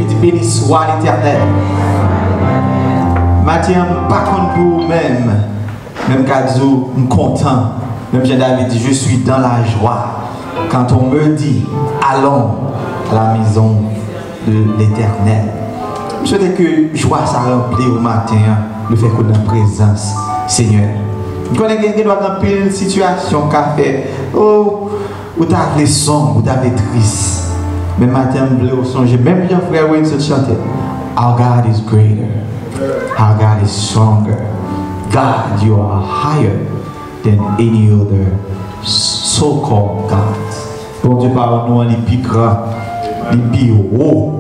dit béni soit l'Éternel. Matin, pas contre pour même qu'à dire, je suis content. Même Jean-David dit, je suis dans la joie. Quand on me dit, allons à la maison de l'Éternel. Je souhaite que joie ça remplit au matin, le fait qu'on est en présence, Seigneur. Nous connaissons quelqu'un qui doit remplir une situation qu'a fait, oh, où tu as sombre, où tu as triste. Mais matin, je voulais songer, même bien frère Winston chantait, our God is greater, our God is stronger. God, you are higher than any other so-called gods. Bon Dieu, par nous, les plus grands, les plus hauts,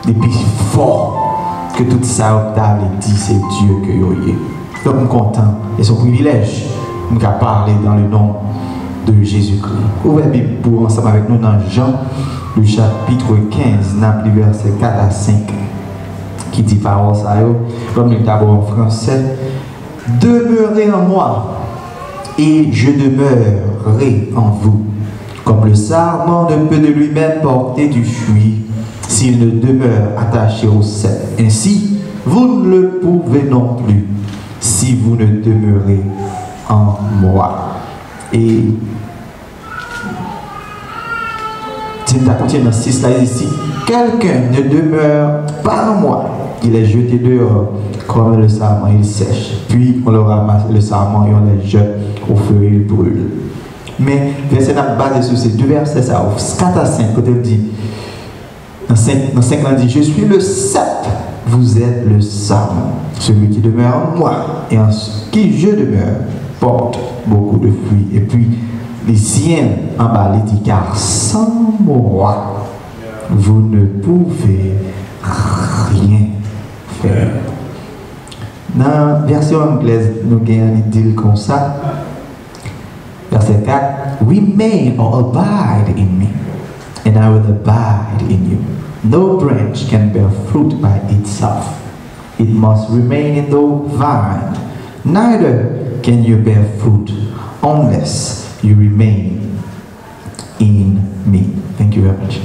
les plus forts, que tout ça, vous avez dit, c'est Dieu que vous avez. Donc, je suis content, et c'est un privilège de parler dans le nom de Jésus-Christ. Ouvrez la Bible pour ensemble avec nous dans Jean, le chapitre 15, dans les versets 4 à 5, qui dit parole ça, comme nous d'abord en français. Demeurez en moi, et je demeurerai en vous. Comme le sarment ne peut de lui-même porter du fruit s'il ne demeure attaché au cep. Ainsi, vous ne le pouvez non plus si vous ne demeurez en moi. Et si tu continues dans 6 là, ici, quelqu'un ne demeure pas en moi, il est jeté dehors comme le sarment, il sèche. Puis on le ramasse, le sarment, et on le jette au feu et il brûle. Mais verset n'a basé sur ces deux versets, ça, 4 à 5, quand il dit, dans 5, il dit, je suis le cep, vous êtes le sarment. Celui qui demeure en moi et en qui je demeure porte beaucoup de fruits. Et puis, les siens en bas, il dit, car sans moi, vous ne pouvez rien faire. Dans la version anglaise, nous avons dit comme ça. Verset 4, remain or abide in me, and I will abide in you. No branch can bear fruit by itself. It must remain in the vine. Neither can you bear fruit unless you remain in me. Thank you very much.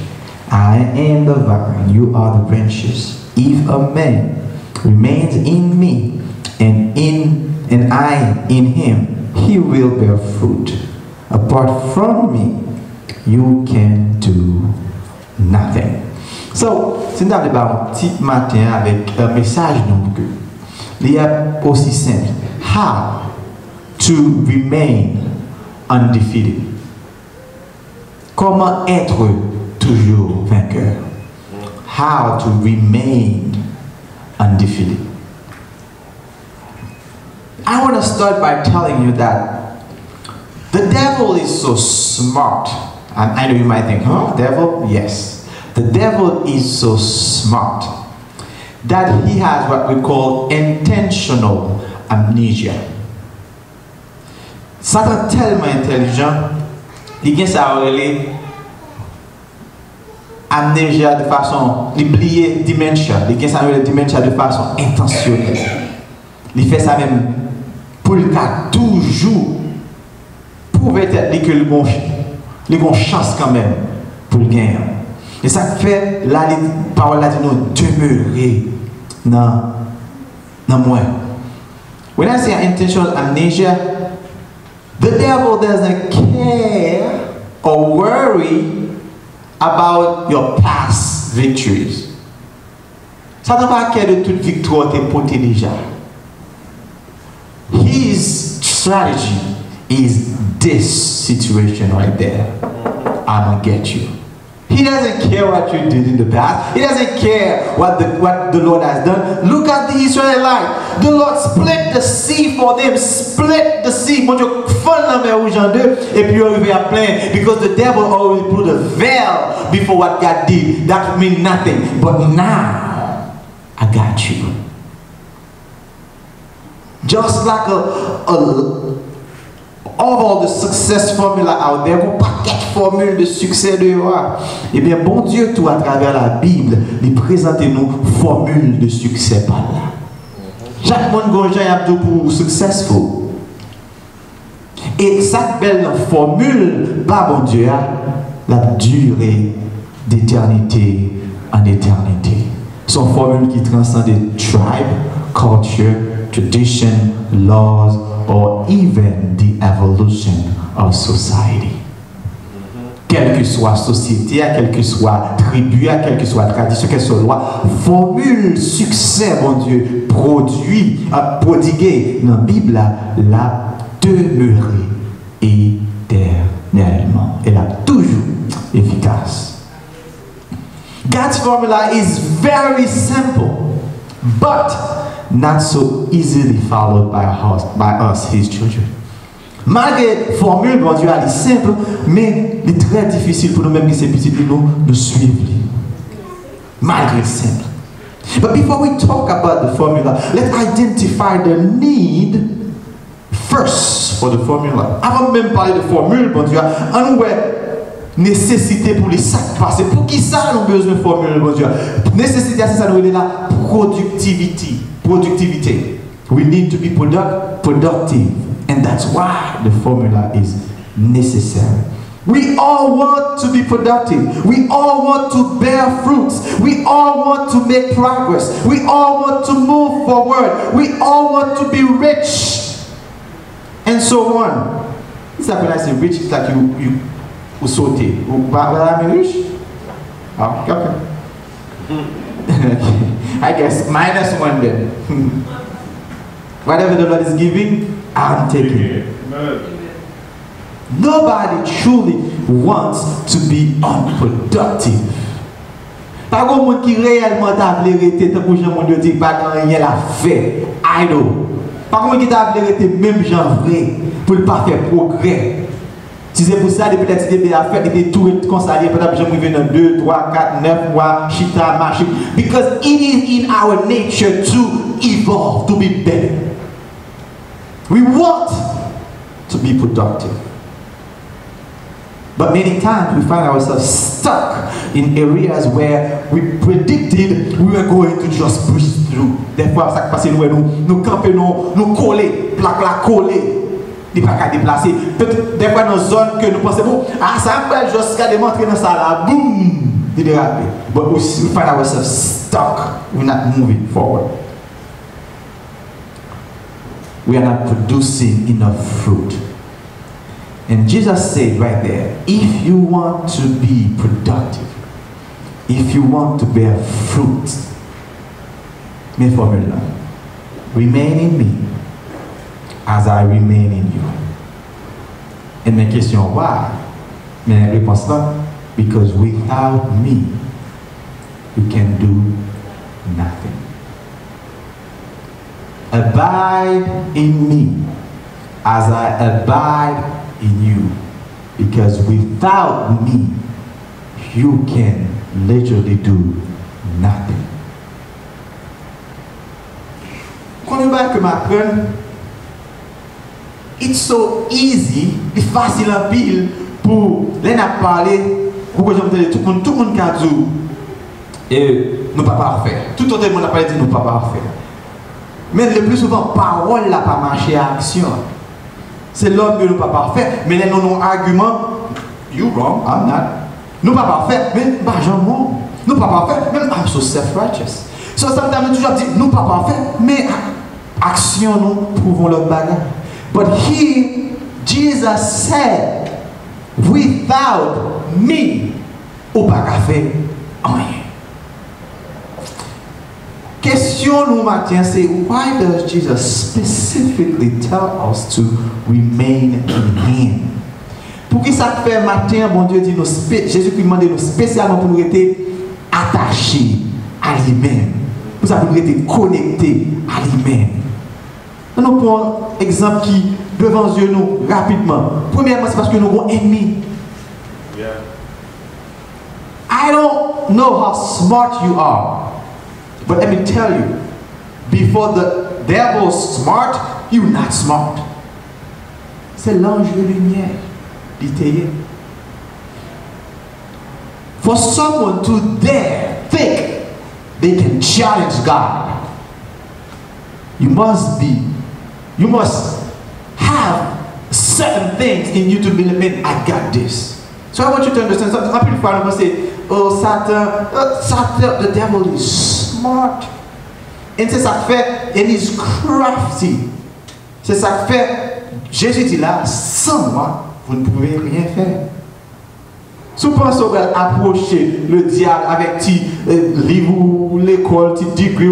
I am the vine, you are the branches. If a man remains in me, and I in him, he will bear fruit. Apart from me, you can do nothing. So, c'est un petit matin avec un message donc il est aussi simple. How to remain undefeated. Comment être toujours vainqueur. How to remain undefeated. I want to start by telling you that the devil is so smart. And I know you might think, huh, devil? Yes. The devil is so smart that he has what we call intentional amnesia. Satan est tellement intelligent, il a ça amnésia de façon, il oublie dementia, il a ça dementia de façon intentionnelle. Il fait ça même pour le cas toujours prouver que le bon chance quand même pour le gagner. Et ça fait la parole là dit nous demeurer dans moi. When I say intentional amnesia, the devil doesn't care or worry about your past victories. Ça ne va pas care de toute victoire que tu as portée déjà. His strategy is this situation right there. I'm gonna get you. He doesn't care what you did in the past. He doesn't care what the Lord has done. Look at the Israelites. The Lord split the sea for them. Split the sea. Mon Dieu, fend la mer rouge en deux. Et puis arrivé à plein. Because the devil always put a veil before what God did. That means nothing. But now, I got you. Just like all the success formula out there, un paquet de formules de succès de roi. Eh bien, bon Dieu, tout à travers la Bible, il présente nous formules de succès par là. Chaque monde a un pour successful. Et cette belle formule, pas bon Dieu, la durée d'éternité en éternité. Son formule qui transcende tribe, culture, tradition, laws, or even the evolution of society. Quelle que soit la société, quelle que soit la tribu, quelle que soit la tradition, quelle que soit la loi, formule, succès, mon Dieu, produit, prodigué dans la Bible, l'a demeuré éternellement. Elle est toujours efficace. God's formula is very simple, but not so easily followed by us, his children. Malgré la formule, bon Dieu, elle est simple, mais elle est très difficile pour nous-mêmes qui sommes petits, nous suivre. Malgré simple. But before we talk about the formula, let's identify the need first for the formula. Avant de même parler de formule, bon Dieu, on voit nécessité pour les sacs passer. Pour qui ça nous besoin de formule, bon Dieu? Nécessité, c'est ça nous dit la productivité. We need to be productive. And that's why the formula is necessary. We all want to be productive. We all want to bear fruits. We all want to make progress. We all want to move forward. We all want to be rich. And so on. It's like when I say rich, it's like you sauter. Well, I'm rich? Oh, okay. I guess -1 then. Whatever the Lord is giving, I'm taking it. Nobody truly wants to be unproductive. Pas de monde qui réellement t'a arrêté tant que mon Dieu dit pas rien la fait. Idle. Pas de monde qui t'a arrêté même gens vrai pour ne pas faire progrès. Si c'est pour ça, depuis que tu as fait, tu tout consacré, peut-être que je vais dans 2, 3, 4, 9 mois, chita, marché. Because it is in our nature to evolve, to be better. We want to be productive. But many times we find ourselves stuck in areas where we predicted we were going to just push through. Des fois, ça passe nous camper, nous coller, plaque coller. Des pas qu'à déplacer. Des fois dans une zone que nous pensons, bon, ça va jusqu'à démontrer dans ça là, boum, déraper. But we find ourselves stuck. We're not moving forward. We are not producing enough fruit. And Jesus said right there, if you want to be productive, if you want to bear fruit, mes formules, remain in me as I remain in you. And my question, why? My réponse là, because without me, you can do nothing. Abide in me as I abide in you, because without me, you can literally do nothing. Quand on va que m'apprendre, it's so easy, c'est facile en pile pour les parler, pour que j'entende tout le monde qui a dit, et nous pas parfait. Tout le monde a parlé de nous pas parfait. Mais le plus souvent, parole n'a pas marché à action. C'est l'homme que nous pas parfait, mais les non arguments, you wrong, I'm not. Nous pas parfait, mais bah j'en mens. Nous pas parfait, mais I'm so self-righteous. So sometimes toujours dit, nous pas parfait, mais action nous prouvons le bagage. But here, Jesus said, without me, ou pas qu'à faire rien. Question nous matin, c'est why does Jesus specifically tell us to remain in Him? Pour qui ça fait matin, bon Dieu dit nous, Jésus qui demande nous spécialement pour nous être attachés à lui-même, pour ça pour nous être connectés à lui-même. Nous prenons un exemple qui devant Dieu nous rapidement. Premièrement, c'est parce que nous avons ennemis. I don't know how smart you are. But let me tell you, before the devil's smart, you're not smart. C'est l'ange de lumière, dit-il. For someone to dare think they can challenge God, you must have certain things in you to believe, I got this. So I want you to understand something. Some people say, oh, Satan, the devil is smart. smart. Et c'est ça que fait, and he's crafty. C'est ça que fait, Jésus dit là, sans moi, vous ne pouvez rien faire. Si vous pensez à approcher le diable avec petit livre, l'école, petit degree,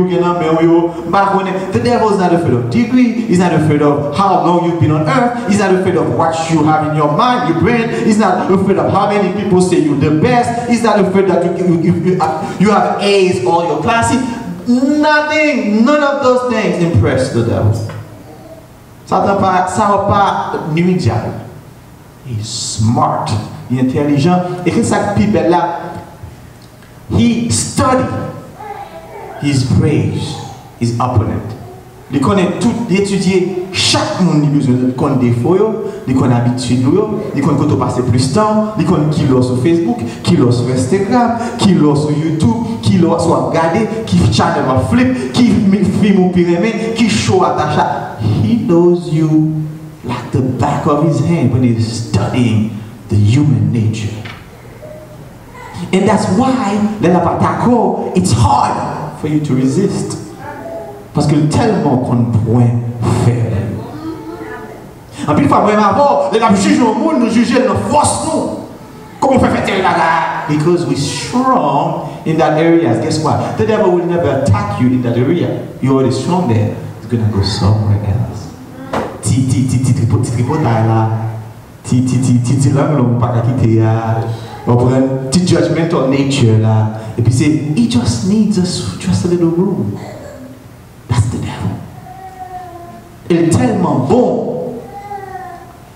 the devil is not afraid of degree, he's not afraid of how long you've been on earth, he's not afraid of what you have in your mind, your brain, he's not afraid of how many people say you're the best, he's not afraid that you have A's all your classes. Nothing, none of those things impress the devil. Ça va pas nuire diable. He's smart. Il est intelligent. Et que ça qui est là, he study his praise, his opponent. Il connaît tout, il étudie chaque monde, il connaît des défauts, il connaît habitude, il connaît quand on passe plus de temps, il connaît qui l'a sur Facebook, qui l'a sur Instagram, qui l'a sur YouTube, qui l'a sur regarder, qui channel va flip, qui film au pyramide, qui show attaché. He knows you like the back of his hand when he's studying the human nature. And that's why, it's hard for you to resist. Parce que tellement qu'on point faire. En plus, fois, même avant, les juges au monde, nous juger nos forces, nous. Comment on peut faire tel bagarre? Because we're strong in that area. Guess what? The devil will never attack you in that area. You're already strong there. He's going to go somewhere else. Titi langue pas quitter on prend petit judgmental nature là et puis c'est he just needs just a little room. That's the devil. Il est tellement bon.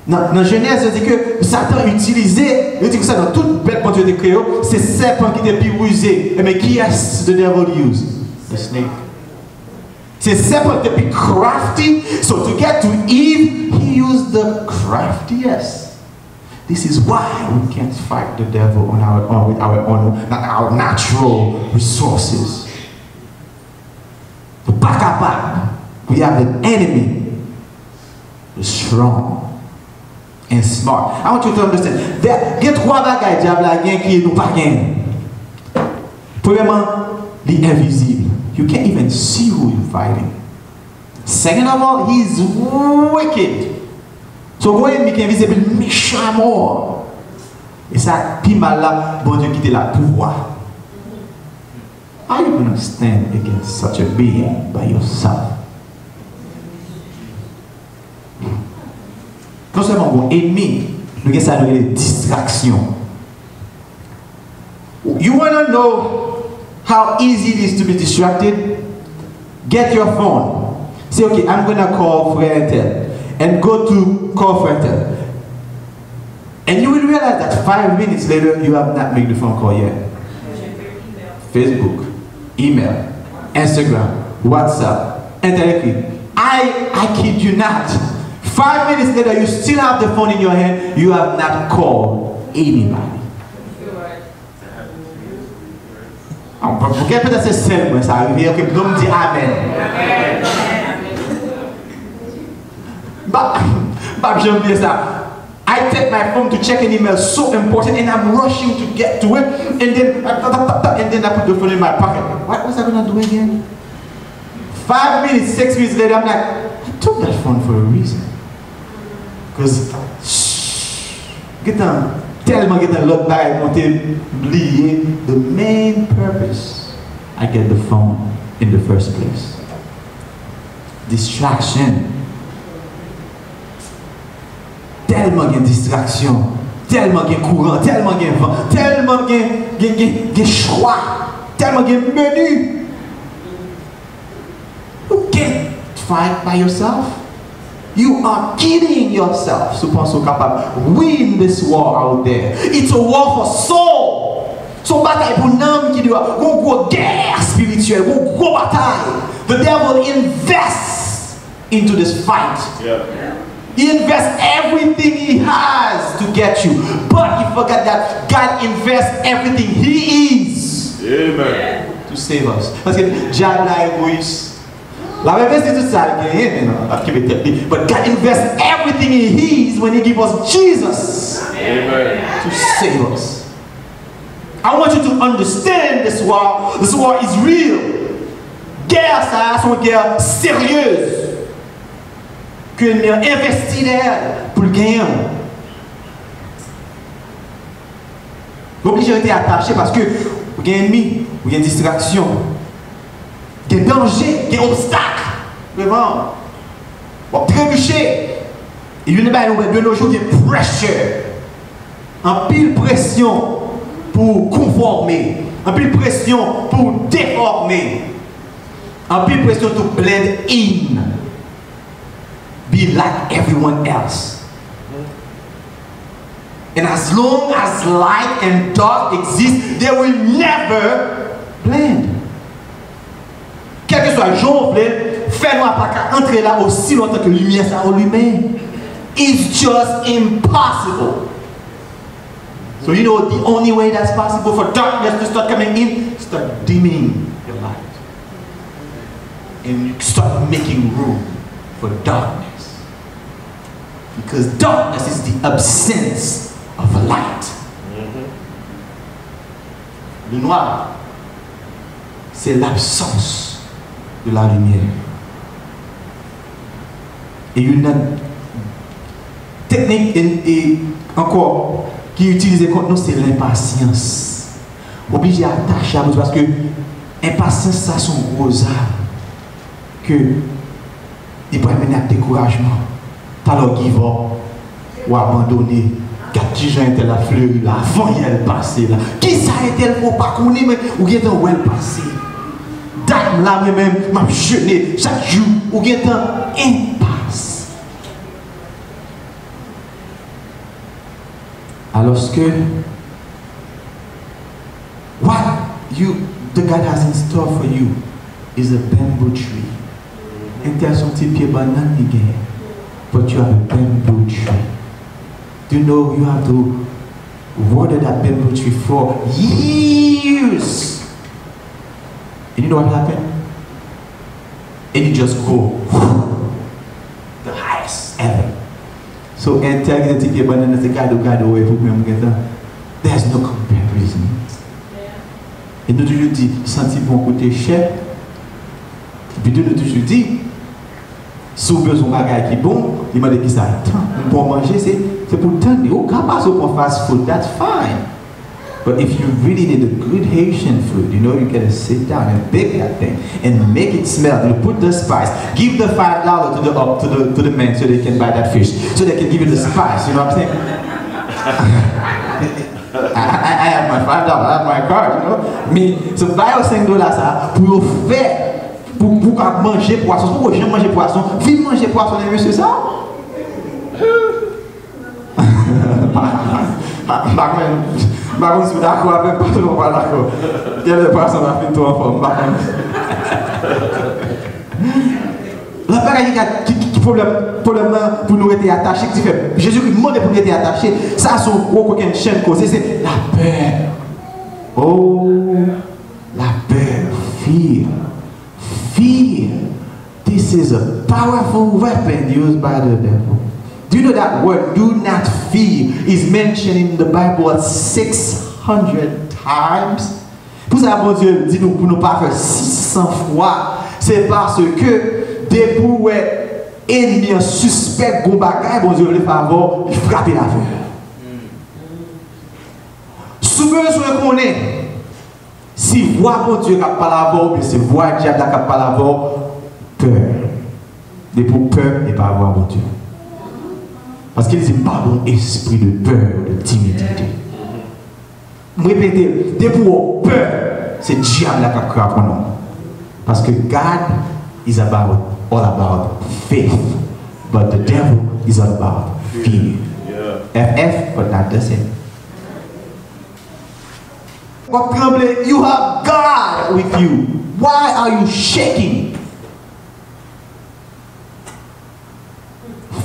Dans Genèse, il dit que Satan utilisait, il dit que ça dans toute bête quand Dieu a créé, c'est serpent qui était plus rusé. Mais qui est-ce the devil use? The snake. C'est serpent qui était plus crafty. So to get to Eve, he used the craftiest. This is why we can't fight the devil on our own with our natural resources. But back up, we have an enemy who's strong and smart. I want you to understand that get trois bagages diable la gain qui nous pas gain. Premièrement, the invisible. You can't even see who you're fighting. Second of all, he's wicked. So go ahead and make invisible méchant mort. Et ça, puis mal là, bon Dieu quitte la pouvoir. How are you going to stand against such a being by yourself? Non seulement bon ennemi, nous avons ça dans les distractions. You want to know how easy it is to be distracted? Get your phone. Say, okay, I'm going to call Frère Intel. And go to call Frère. And you will realize that 5 minutes later, you have not made the phone call yet. Facebook, email, Instagram, WhatsApp, Internet. I kid you not. 5 minutes later, you still have the phone in your hand. You have not called anybody. Porque peut-être c'est simple, ça arrive, ok, donc dis Amen. But j'aime bien ça. I take my phone to check an email so important and I'm rushing to get to it and then I put the phone in my pocket. What was I going to do again? 5 minutes, 6 minutes later, I'm like, I took that phone for a reason. Because, tellement get a lot back, the main purpose I get the phone in the first place. Distraction. Tellement de distraction, tellement de courant, tellement de vent, tellement de choix, tellement de menu. You can't fight by yourself. You are kidding yourself. So pense au capable win this war out there. It's a war for soul. So bataille pour l'âme qui doit une guerre spirituelle, une grosse bataille. The devil invests into this fight. Yeah. He invests everything he has to get you. But he forgot that God invests everything he is. Amen. To save us. Parce que diable est égoïste. La réponse c'est tout ça. But God invests everything he is when he gives us Jesus. Amen. To save us. I want you to understand this war. This war is real. guerre, ça, c'est une guerre sérieuse. Que l'ennemi a investi là pour le gagner. Vous êtes obligé d'être attaché parce que vous avez un ennemi, vous avez une distraction, vous avez un danger, vous avez un obstacle. Vraiment. Vous avez trébuché. Et il y a de nos jours, il y a pressure. En pile pression pour conformer. En pile pression pour déformer. En pile pression to blend in. Be like everyone else. And as long as light and dark exist, they will never blend. Quel que soit le jour, fais-nous pas entrer là aussi longtemps que la lumière ça lui-même. It's just impossible. So you know the only way that's possible for darkness to start coming in, start dimming your light. And you start making room for darkness. Because darkness is the absence of light. Le noir, c'est l'absence de la lumière. Et une technique et encore qui est utilisée contre nous, c'est l'impatience. Obligé à attacher à vous parce que l'impatience, ça son gros arme que il peut mener à découragement. Alors qu'il va ou abandonner. Quatre gens étaient la fleurie là, avant elle passé là. Qui ça était le faut pas connaître mais ou qui était où elle passé. Dame là même m'a jeûné chaque jour ou qui était impasse. Alors que the God has in store for you is a bamboo tree. Inter son petit pied banane again. But you have a bamboo tree. Do you know you have to water that bamboo tree for years? And you know what happened? And you just go the highest ever. So integrity banana is the God away from me. There's no comparison. Et nous toujours dit, senti bon côté cher. Et puis nous toujours dit, si vous avez besoin de bagage qui est bon, il m'a dit ça. Pour manger, c'est pour tendre. Ou quand pas pour fast food, that's fine. But if you really need a good Haitian food, you know you gotta sit down and bake that thing and make it smell. You put the spice. Give the $5 to the man so they can buy that fish. So they can give you the spice. You know what I'm saying? I have my $5. I have my card. You know. Mais so buy $5 ça pour faire. Pour manger poisson, pour j'aime manger poisson, vive manger poisson, les monsieur ça. Par contre, si vous êtes d'accord avec pas tout le monde pas d'accord. Quel est le poisson va finir tout en forme. La bagaille qui problème pour nous être attachés, qui fait Jésus-Christ demande pour nous être attachés, ça son gros coquin chaîne causée, c'est la peur. Oh, la peur, fear. Fear. This is a powerful weapon used by the devil. Do you know that word, do not fear, is mentioned in the Bible 600 times? Pour ça, bon Dieu dit nous pour ne pas faire 600 fois. C'est parce que des pour ennemis suspect bon bagage, bon Dieu le favor, il frappe la vie. Si besoin qu'on est, si voix bon Dieu qui parle avant, mais si voix diable qui parle avant, peur. Mais pour peur et pas avoir bon Dieu. Parce qu'il dit pas bon esprit de peur, de timidité. Répétez, dès pour peur, c'est diable qui a créé pour nous. Parce que God is all about faith, but the devil is all about fear. FF, but not the same. You have God with you. Why are you shaking?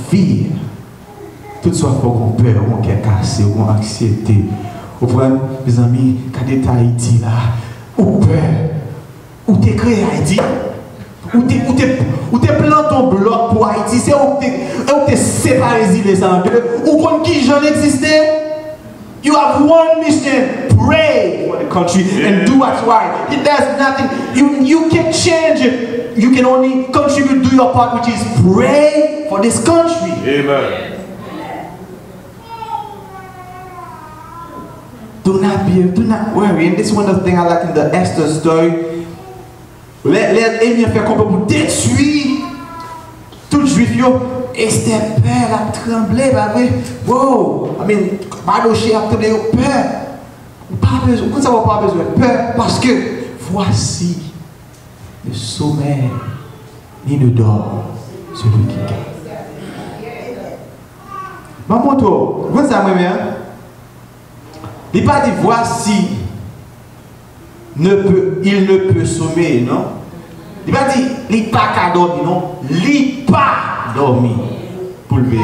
Fear. Tout soit pour qu'on peur, on est cassé, on anxiété. Vous prenez, mes amis, quand tu es Haïti là, ou peur, ou tu es créé Haïti, ou tu plantes ton bloc pour Haïti, c'est où tu es séparé les îles en deux, ou quand qui j'en existait, you have one mission. pray for the country and do what's right. There's nothing, you can change it. You can only contribute, do your part, which is pray for this country. Amen. Do not worry. And this is one of the things I like in the Esther story. Les ennemis ont fait complot pour détruire tout juif. Esther peur, a tremblé, wow. I mean, Mardochée a tremblé, peur. Pas besoin. Comment ça va pas besoin? Peur, parce que voici le sommeil ni ne dort celui qui gagne. Maman, toi, vous savez, il n'a pas dit voici, il ne peut sommeiller, non? Il n'a pas dit il n'a pas qu'à dormir, non? Il n'a pas dormir pour le veiller.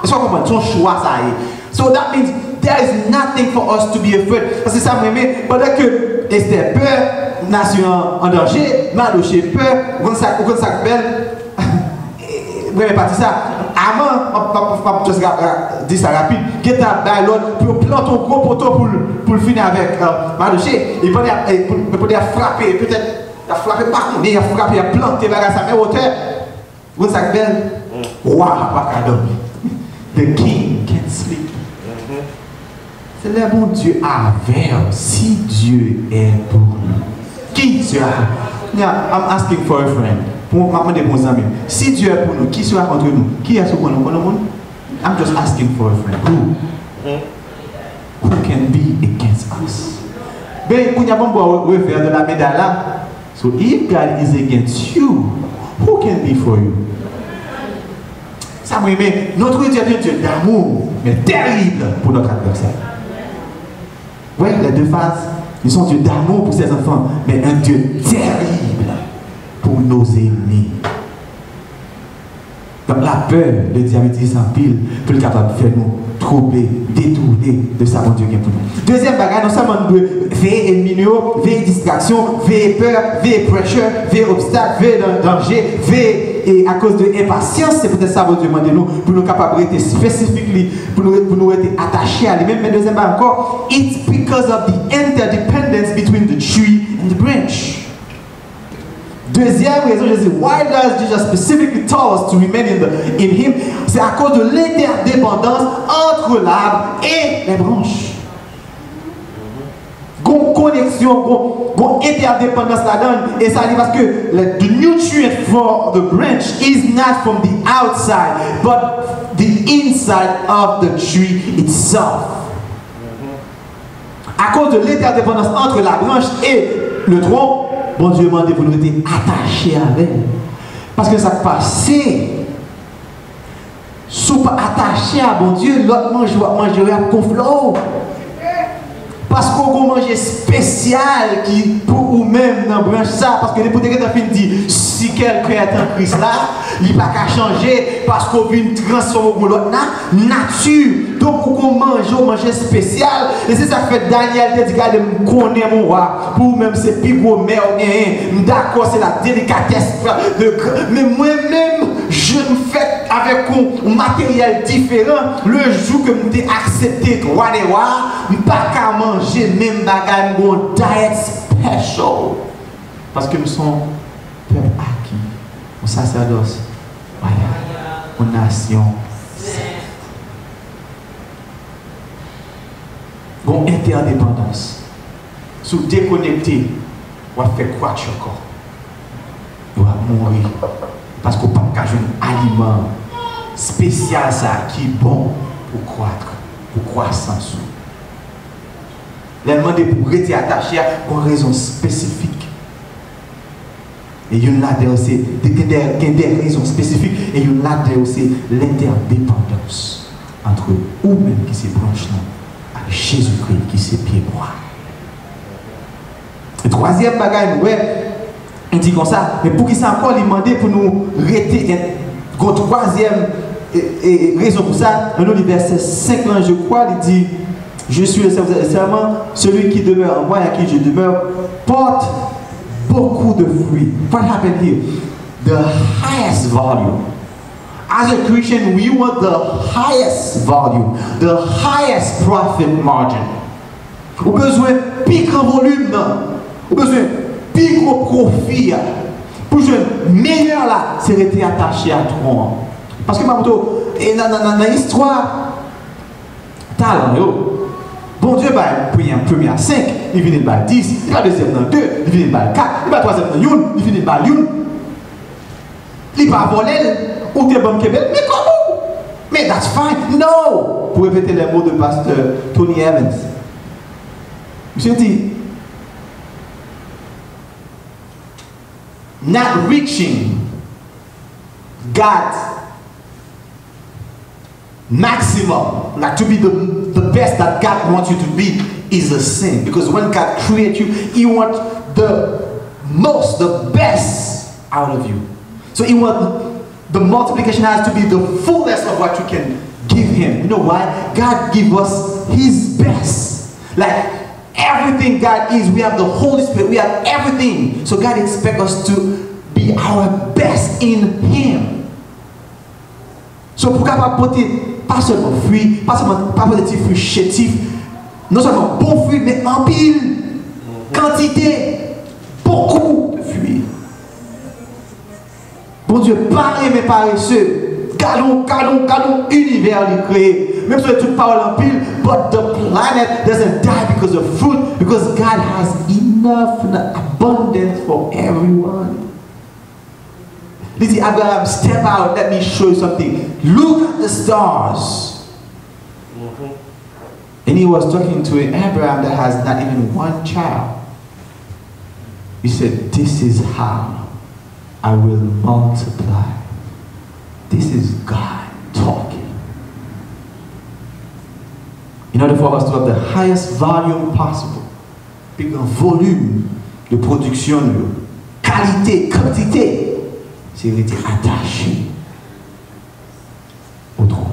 Est-ce qu'on comprend? Son choix, ça y est. So that means there is nothing for us to be afraid. Parce que ça me met, pendant que Esther peur, nation en danger, Mardochée peur, vous savez ça belle. Vous n'avez pas dit ça. Avant, je vais dire ça rapide. Qui est à l'autre pour planter un gros poteau pour finir avec Mardochée. Il peut frapper, peut-être frapper par contre, il a frappé, il a planté à sa même hauteur. Vous savez belle. Roi n'a pas qu'à dormir. The king can't sleep. C'est le bon Dieu avec. Si Dieu est pour nous, qui sera? Yeah, I'm asking for a friend. Pour maman des bons amis. Si Dieu est pour nous, qui sera contre nous? Qui est ce qu'on nous? I'm just asking for a friend. Who can be against us? Ben, quand il y a bon revers de la médaille là. So if God is against you, who can be for you? Ça me met notre Dieu est un Dieu d'amour, mais terrible pour notre adversaire. Oui, les deux phases. Ils sont Dieu d'amour pour ses enfants, mais un Dieu terrible pour nos ennemis. Donc la peur, le diable utilise en pile pour le capable de faire nous troubler, détourner de sa bon Dieu qui est pour nous. Deuxième bagage, non seulement nous veiller ennemi, veiller distraction, veiller peur, veiller pressure, veiller obstacle, veiller danger, veiller à cause de impatience. C'est peut-être ça que Dieu demande de nous pour nous capables d'être spécifiques, pour nous être attachés à lui-même. Mais deuxième bagage encore, it's because of the interdependence between the tree and the branch. Deuxième raison, je dis, why does Jesus specifically tell us to remain in him? C'est à cause de l'interdépendance entre l'arbre et les branches. Gon connexion, gon interdépendance là-dedans. Et ça dit parce que the nutrient for the branch is not from the outside, but the inside of the tree itself. À cause de l'interdépendance entre la branche et le tronc, bon Dieu m'a dit vous nous êtes attachés avec. Parce que ça passe. Si vous pas attaché à bon Dieu, l'autre manger à conflot. Parce qu'on mange spécial qui pour vous-même dans branche ça. Parce que les potes qui dit si quelqu'un est en Christ là, il n'y a pas qu'à changer parce qu'on vient transformer l'autre nature. Donc on mange spécial. Et c'est ça que fait Daniel te dit regardez, je connais mon roi. Pour même c'est plus gros mais d'accord c'est la délicatesse. Mais moi-même je me fais avec un matériel différent. Le jour que je m'ai accepté roi des rois, je ne peux pas manger même bagage mon diet special. Parce que nous sommes peuple acquis, un sacerdoce royal, une nation sainte. Une interdépendance. Si vous déconnectez, vous allez faire quoi encore? Vous allez mourir. Parce qu'on ne peut pas jouer un aliment spécial ça, qui est bon pour croître, pour croissance. Les demander pour rester attaché pour une raison spécifique. Et il y a aussi des raisons spécifiques et il y a aussi l'interdépendance entre vous-même qui se branche avec Jésus-Christ qui se pied droit. Le troisième bagage, on dit comme ça, mais pour qui ça encore demandé pour nous rester, la troisième raison pour ça, dans le verset 5, je crois, il dit je suis le serment, celui qui demeure en moi et à qui je demeure porte beaucoup de fruits. What happened here? The highest volume. As a Christian, we want the highest volume, the highest profit margin. Vous avez besoin de plus grand volume. Vous avez besoin de plus gros profit. Pour jouer meilleur là, c'est rester attaché à toi. Parce que dans l'histoire, talent, bon Dieu va prier un premier à 5, il finit par 10, il va deuxième dans 2, il finit par 4, il va troisième dans 1, il finit par 1. Il va voler, ou t'es bon Québec, mais comment? Mais that's fine. No! Pour répéter les mots de pasteur Tony Evans. Monsieur dit, not reaching God's maximum, like to be the best that God wants you to be, is a sin. Because when God creates you, He wants the most, the best out of you. So He wants the multiplication has to be the fullness of what you can give Him. You know why? God gives us His best. Like everything God is, we have the Holy Spirit, we have everything. So God expects us to be our best in Him. So pour capable porter pas seulement fruits, pas seulement pas des fruits chétifs, non seulement bons fruits, mais en pile, quantité, beaucoup de fruits. Bon Dieu, paré mais paresseux, galon, univers lui créé. Même si toute parole en pile, but the planet doesn't die because of fruit, because God has enough abundance for everyone. He said, Abraham, step out, let me show you something. Look at the stars. And he was talking to an Abraham that has not even one child. He said, this is how I will multiply. This is God talking. In order for us to have the highest volume possible, big volume de production, qualité, quantité, c'est rester attaché au trône.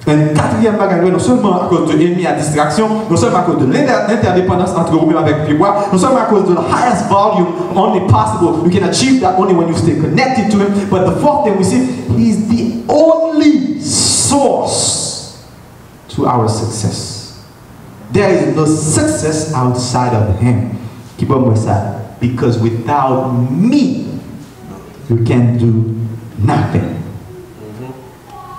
Un quatrième bagage, non seulement à cause de l'ennemi à distraction, non seulement à cause de l'interdépendance entre vous avec les bois, non seulement à cause de the highest volume only possible. You can achieve that only when you stay connected to Him. But the fourth thing we see, He is the only source to our success. There is no success outside of Him. Keep on with that. Because without me, you can do nothing.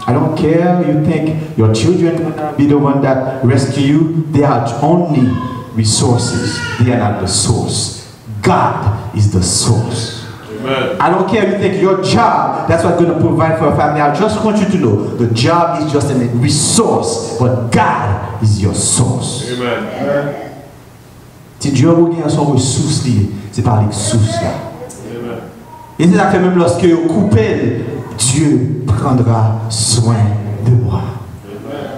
I don't care, you think your children will be the one that rescue you. They are only resources. They are not the source. God is the source. Amen. I don't care if you think your job, that's what's going to provide for your family. I just want you to know, the job is just a resource, but God is your source. Amen. Si Dieu a son ressource, c'est par les ressources là. Et c'est ça que même lorsque vous coupez, Dieu prendra soin de moi.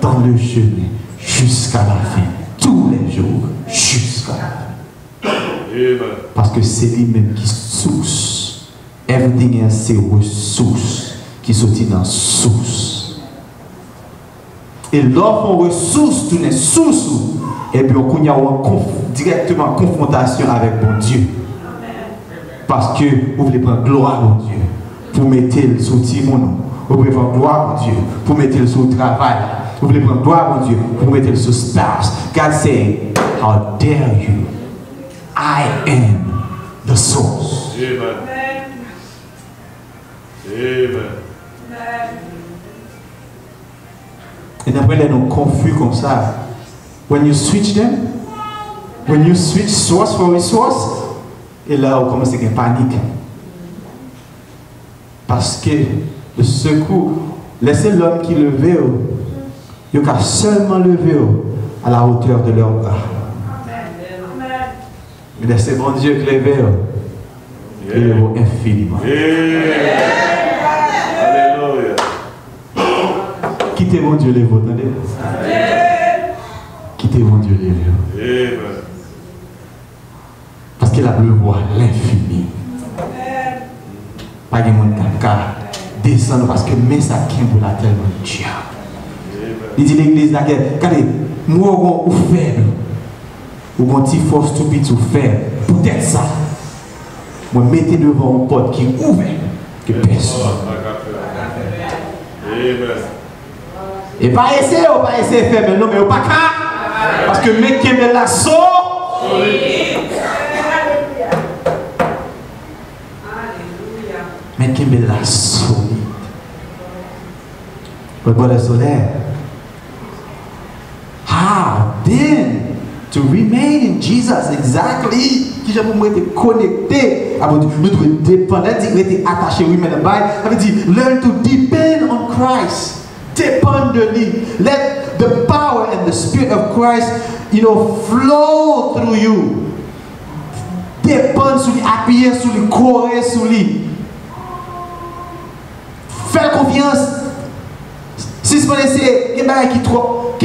Dans le chemin, jusqu'à la fin. Tous les jours, jusqu'à la fin. Parce que c'est lui-même qui source. Everything else, c'est ressources qui sont dans la source. Et lorsqu'on ressource, tout est source, et puis on a directement en confrontation avec mon Dieu. Parce que vous voulez prendre gloire à mon Dieu. Pour mettre le sous Timon. Vous voulez prendre gloire à mon Dieu. Pour mettre le sous travail. Vous voulez prendre gloire à mon Dieu. Pour mettre le sous spouse. God say, how dare you? I am the source. Amen. Amen. Et après, les nous confus comme ça. When you switch them, when you switch source for resource, et là, on commence avec une panique. Parce que le secours, laissez l'homme qui levait, il n'y a seulement levé à la hauteur de leur bras. Mais laissez bon Dieu qui levait, il le vaut infiniment. Alléluia. Quittez mon Dieu les vôtres, attendez. Quittez mon Dieu les vôtres. Parce qu'il a le voir l'infini. Pas de monde qui descendre parce que mais ça qui pour la tellement diable. Il dit l'église là, regardez, moi ou faible, ou mon petit force tout petit ou faible, peut-être ça. Moi mettez devant une porte qui est ouverte que personne. Et pas essayer de faire, mais non, mais pas qu'à. Parce que mec qui met la sauce. Mais qui met la solide. But brother Soler, how then to remain in Jesus exactly? Qui j'ai pour moi être connecté à Dieu, nous devons dépendre, être attaché, oui, mais le Bible, ça veut dire learn to depend on Christ. Dépendre de lui. Let the power and the spirit of Christ, flow through you. Dépendre sur lui, appuyer sur lui, courir sur lui. Faire confiance. Si vous connaissez, il y a qui trop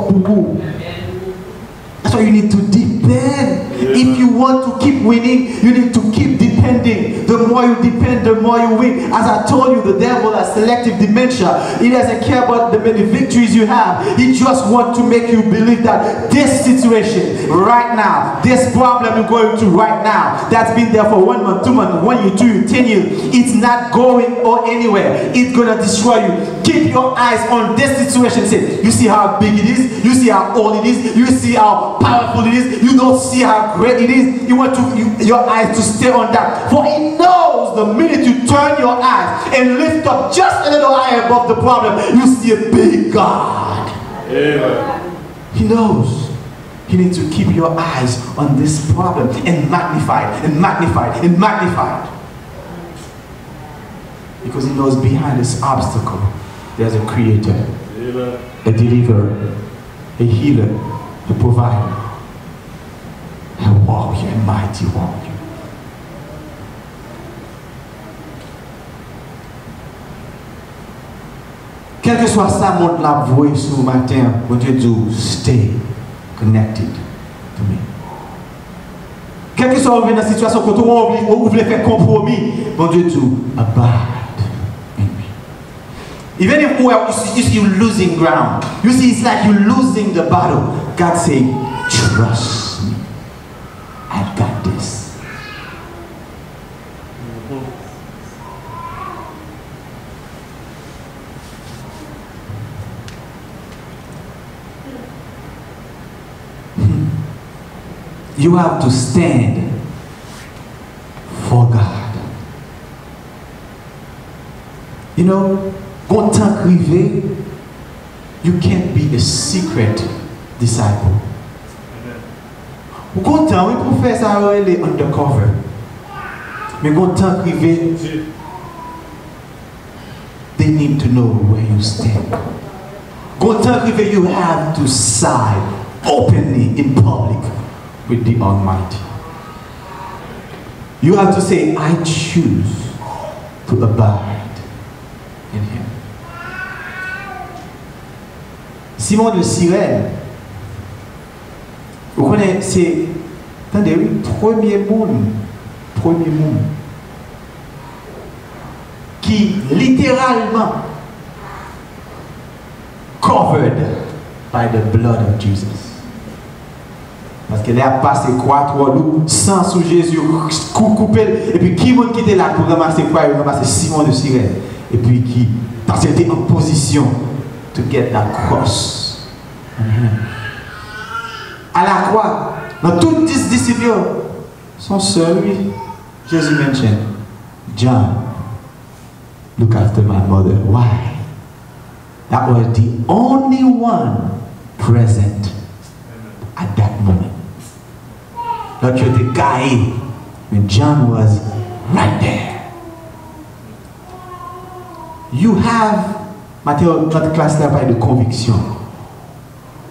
pour vous. That's why you need to depend. If you want to keep winning, you need to keep depending. The more you depend, the more you win. As I told you, the devil has selective dementia. He doesn't care about the many victories you have. He just wants to make you believe that this situation right now, this problem you're going through right now, that's been there for 1 month, 2 months, 1 year, 2 years, 10 years, it's not going or anywhere. It's going to destroy you. Keep your eyes on this situation. Say, you see how big it is, you see how old it is, you see how powerful it is, you don't see how great it is. You want your eyes to stay on that. For he knows the minute you turn your eyes and lift up just a little higher above the problem, you see a big God. Amen. He knows. You need to keep your eyes on this problem and magnify it and magnify it and magnify it. Because he knows behind this obstacle there's a creator, Amen. A deliverer, a healer, a provider, a warrior, a mighty warrior. Quel que soit ça, montre la voix ce matin, bon Dieu dit, stay connected to me. Quel que soit dans la situation, quand on voulait faire compromis, bon Dieu dit, abide in me. Even if you're losing ground, you see, it's like you're losing the battle. God say, trust me. I've got this. You have to stand for God. You know, quand temps privé, you can't be a secret disciple. Ou content, oui, pour faire ça, elle est undercover. Mais quand temps privé, they need to know where you stand. Quand temps privé, you have to side openly in public with the Almighty. You have to say, I choose to abide in Him. Simon de Cyrène, vous connaissez, c'est le premier monde qui littéralement covered by the blood of Jesus. Parce qu'elle a passé quoi, 3 loups, sang sous Jésus, coupé, et puis qui était là pour ramasser quoi? Il a ramassé Simon de Cyrène. Et puis qui, parce qu'il était en position to get that cross. À la croix, dans toutes les disciples, sont seuls, oui. Jésus mentionne, John, look after my mother. Why? That was the only one present at that moment. Not just the guy, when John was right there. You have, Matthieu, notre classe là parle de conviction.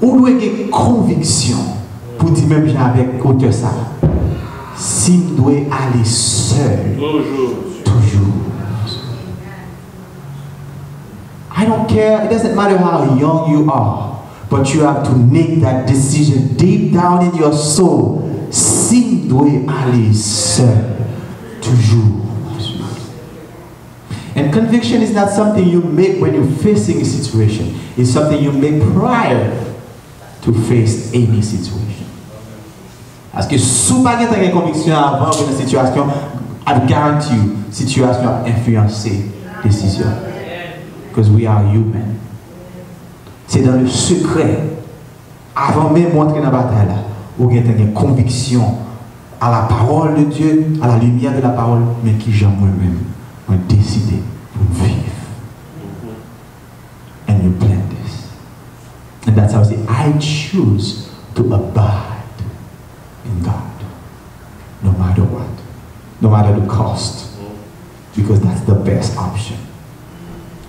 Où doit y avoir conviction pour dire même avec auteur ça? S'il doit aller seul, toujours. I don't care, it doesn't matter how young you are, but you have to make that decision deep down in your soul. S'il doit aller seul, toujours. And conviction is not something you make when you're facing a situation. It's something you make prior to face any situation. Parce que si vous n'avez pas de conviction avant une situation, I guarantee you, situation a influencé décision. Because we are human. C'est dans le secret. Avant même d'entrer dans la bataille, vous avez une conviction à la parole de Dieu, à la lumière de la parole, mais qui j'aime moi-même, ont décidé pour vivre. And you plan this. And that's how I say, I choose to abide in God. No matter what. No matter the cost. Because that's the best option.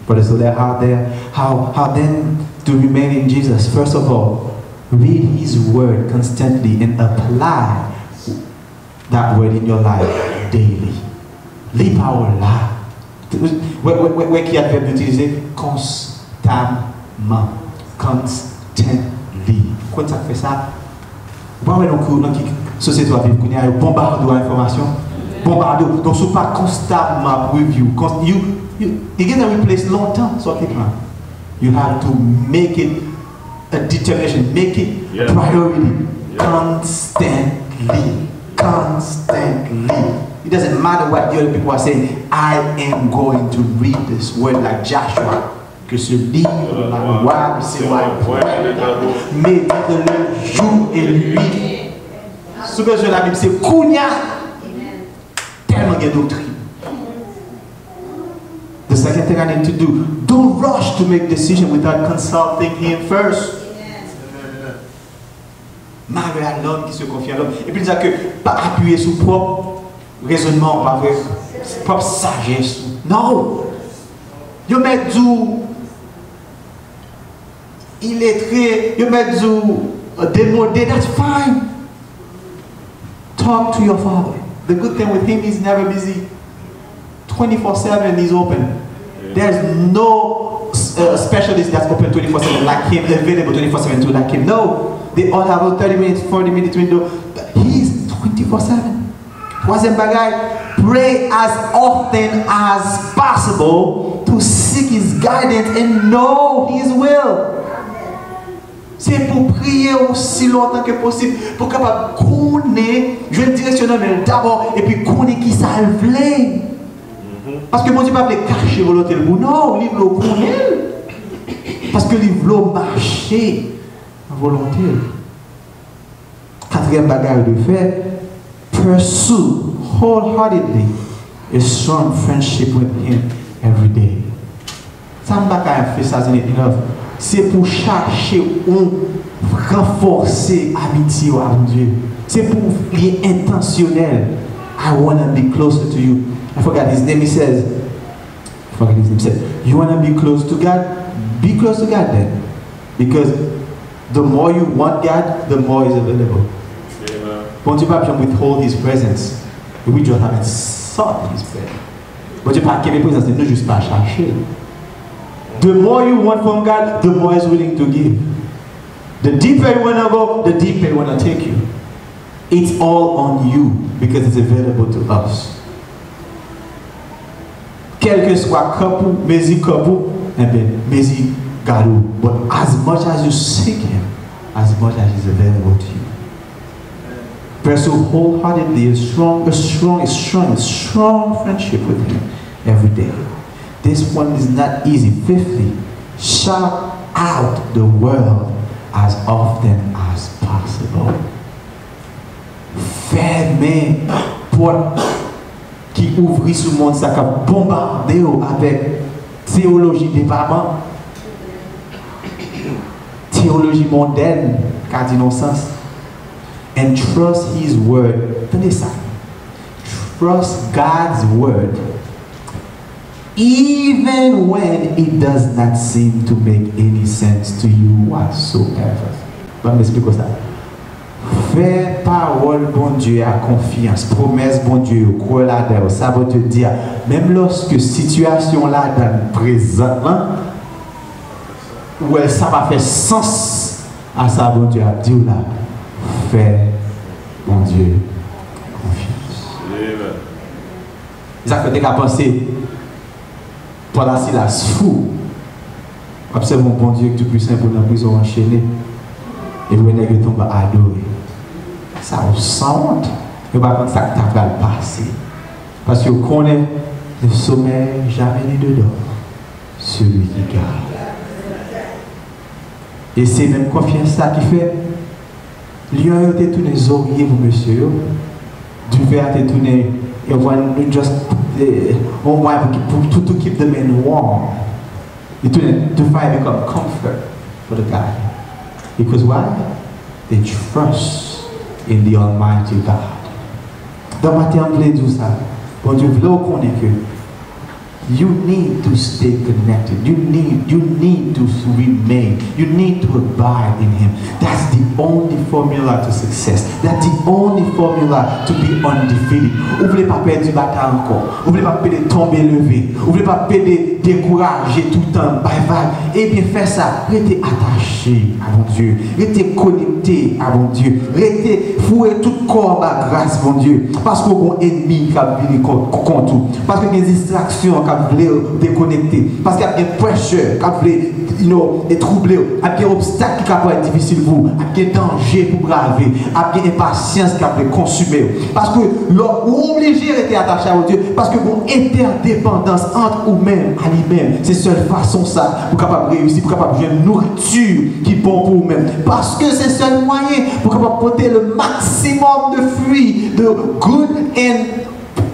But so there, how then to remain in Jesus? First of all, read His Word constantly and apply that Word in your life daily. Les paroles là. Où qui a fait d'utiliser constamment. Constantly. Quand ça fait ça, vous voyez dans la société à vivre, il y a un bombardement d'informations. Bombardement. Donc, ce n'est pas constamment review. You get to replace longtemps. So you have to make it a determination, make it priority. Constantly. Constantly. It doesn't matter what the other people are saying. I am going to read this word like Joshua. Que ce livre, la loi, c'est moi. Médite-le jour et nuit. Ce que je la Bible, c'est Kounia. Tellement de doctrine. The second thing I need to do, don't rush to make decisions without consulting Him first. Malgré à l'homme qui se confie à l'homme. Et puis il dit que pas appuyer sur propre raisonnement, pas vrai, propre sagesse. Non. Yo met du illettré, yo met du démodé, that's fine. Talk to your Father. The good thing with Him, He's never busy. 24/7 He's open. There's no specialist that's open 24/7 like Him, available 24/7 to like Him. No, they all have a 30 minutes, 40 minutes window. He's 24/7. Troisième bagaille, pray as often as possible to seek His guidance and know His will. C'est pour prier aussi longtemps que possible, pour capable connaître, je vais directionner d'abord, et puis connaître qui ça le voulait. Parce que mon Dieu ne peut pas cacher volonté le bout. Non, il veut connaître. Parce que il veut marcher en volonté. Quatrième bagage de fait, pursue wholeheartedly a strong friendship with Him every day. Ça ne va pas faire ça, c'est pour chercher ou renforcer l'amitié avec Dieu. C'est pour lier intentionnel. I want to be closer to you. I forgot his name. He says, you want to be close to God? Be close to God then. Because the more you want God, the more is available. Bon Dieu pas withhold His presence. We just haven't sought His presence. Bon Dieu pas qu'il présence, nous juste pas chercher. The more you want from God, the more He's willing to give. The deeper you want to go, the deeper He want to take you. It's all on you because it's available to us. Quel que soit couple, mezi couple, eh bien, mezi gado. But as much as you seek Him, as much as He's available to you. Pursue wholeheartedly a strong friendship with Him every day. This one is not easy. Fifthly, shout out the world as often as possible. Fermez porte qui ouvre sur le monde, ça a bombardé avec théologie département, théologie mondaine, car dit non sens. And trust His word. Tenez ça. Trust God's word. Even when it does not seem to make any sense to you whatsoever. Je vais m'expliquer ça. Fais parole, bon Dieu, à confiance. Promesse, bon Dieu, crois là-dedans. Ça va te dire, même lorsque situation là dans présentement, où ça va faire sens à ça, bon Dieu, à dire là, fais, bon Dieu, confiance. Ça fait qu'à penser, pendant Silas fou, observe mon bon Dieu que tout puissant pour la prison enchaînée, et vous n'avez tombe à adorer. Ça vous sent honte. Et par contre, ça va le passer. Parce que vous connaissez le sommeil jamais ni dedans. Celui qui garde. Et c'est même confiance ça qui fait. Lion a tourné les oreillers pour monsieur. Du verre a tourné. Et on just to keep the men warm. To find become comfort for the guy. Because why? They trust in the Almighty God. Dans ma terre, on veut dire ça. Bon Dieu, vous connaissez que you need to stay connected. You need to remain. You need to abide in Him. That's the only formula to success. That's the only formula to be undefeated. Vous ne voulez pas perdre du bataille encore. Vous ne voulez pas perdre tomber lever. Vous ne voulez pas perdre décourager tout le temps. Bye bye. Eh bien, faites ça. Restez attaché à mon Dieu. Restez connecté à mon Dieu. Restez foué tout corps à grâce, mon Dieu. Parce qu'on a un ennemi qui a venu contre tout. Parce qu'il y a des distractions qui voulait déconnecter, parce qu'il y a des pressures qui voulait troubler, il y a des obstacles qui peuvent être difficiles pour vous, il y a des dangers pour braver, il y a des impatiences qui peuvent consumer. Parce que vous obligez à rester attaché à Dieu, parce que vous avez une interdépendance entre vous-même à lui-même. C'est la seule façon ça pour capable réussir, pour capable avoir une nourriture qui est bon pour vous-même. Parce que c'est le seul moyen pour capable porter le maximum de fruits, de good and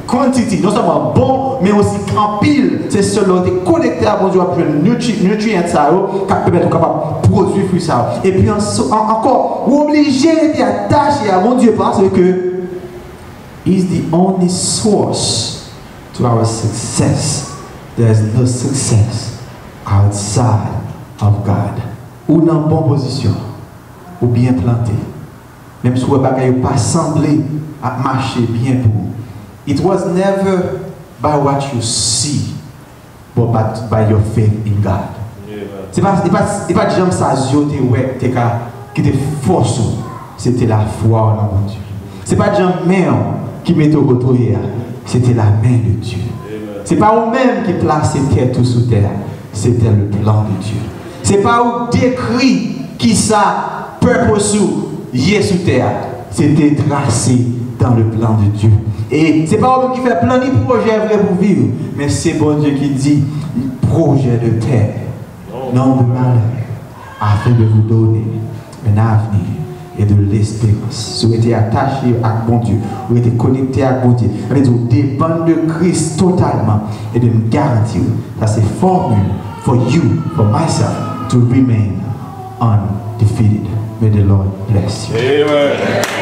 quantity, non seulement bon, mais aussi en pile. C'est seulement de connecter à mon Dieu, à un nutrient ça, qui permet de produire fruit ça. Et puis encore, vous obligez d'être attaché à mon Dieu parce que He's the only source to our success. There's no success outside of God. Ou dans une bonne position, ou bien planté. Même si vous n'avez pas semblé à marcher bien pour vous. It was never by what you see, but by your faith in God. C'est pas jamais ça qui te force, c'était la foi en mon Dieu. C'est pas jamais qui met au côté, c'était la main de Dieu. C'est pas vous-même qui placez terre tout sous terre, c'était le plan de Dieu. C'est pas vous décrit qui ça purpose sous terre, c'était tracé dans le plan de Dieu. Et c'est pas vous qui fait plein de projets vrais pour vivre, mais c'est bon Dieu qui dit projet de terre, non de malheur, afin de vous donner un avenir et de l'espérance. Si vous êtes attaché à bon Dieu, vous êtes connecté à bon Dieu, vous dépendez de Christ totalement et de me garantir que c'est formule for you, for myself, to remain undefeated. May the Lord bless you. Amen.